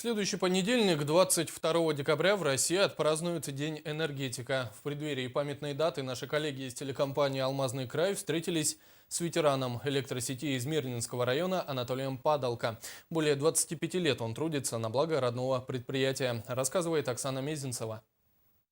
Следующий понедельник, 22 декабря, в России отпразднуют День энергетика. В преддверии памятной даты наши коллеги из телекомпании «Алмазный край» встретились с ветераном электросети из Мирнинского района Анатолием Падалко. Более 25 лет он трудится на благо родного предприятия, рассказывает Оксана Мезенцева.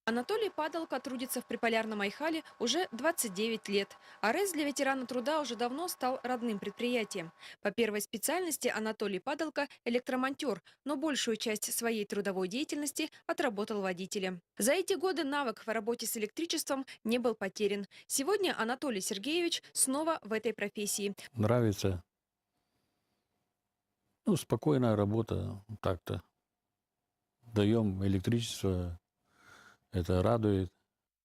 Анатолий Падалко трудится в Приполярном Айхале уже 29 лет. А РЭС для ветерана труда уже давно стал родным предприятием. По первой специальности Анатолий Падалко – электромонтер, но большую часть своей трудовой деятельности отработал водителем. За эти годы навык в работе с электричеством не был потерян. Сегодня Анатолий Сергеевич снова в этой профессии. Нравится. Спокойная работа, так-то. Даем электричество, это радует.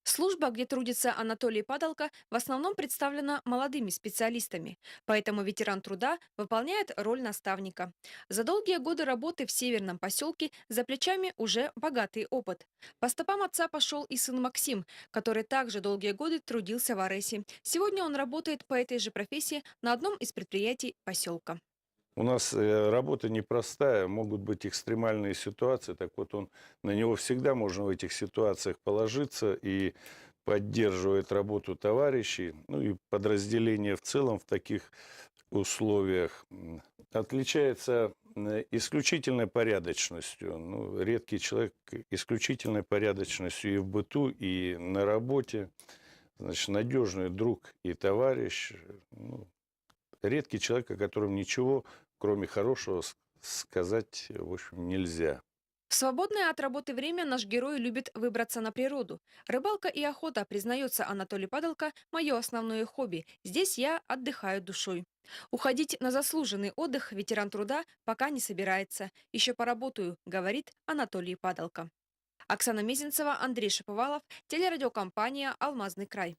Служба, где трудится Анатолий Падалко, в основном представлена молодыми специалистами. Поэтому ветеран труда выполняет роль наставника. За долгие годы работы в северном поселке за плечами уже богатый опыт. По стопам отца пошел и сын Максим, который также долгие годы трудился в Аресе. Сегодня он работает по этой же профессии на одном из предприятий поселка. У нас работа непростая, могут быть экстремальные ситуации, так вот на него всегда можно в этих ситуациях положиться и поддерживает работу товарищей, и подразделение в целом в таких условиях отличается исключительной порядочностью. Редкий человек исключительной порядочностью и в быту, и на работе. Значит, надежный друг и товарищ. Редкий человек, о котором ничего, кроме хорошего, сказать, в общем, нельзя. В свободное от работы время наш герой любит выбраться на природу. Рыбалка и охота, признается Анатолий Падалко, мое основное хобби. Здесь я отдыхаю душой. Уходить на заслуженный отдых ветеран труда пока не собирается. Еще поработаю, говорит Анатолий Падалко. Оксана Мезенцева, Андрей Шаповалов, телерадиокомпания «Алмазный край».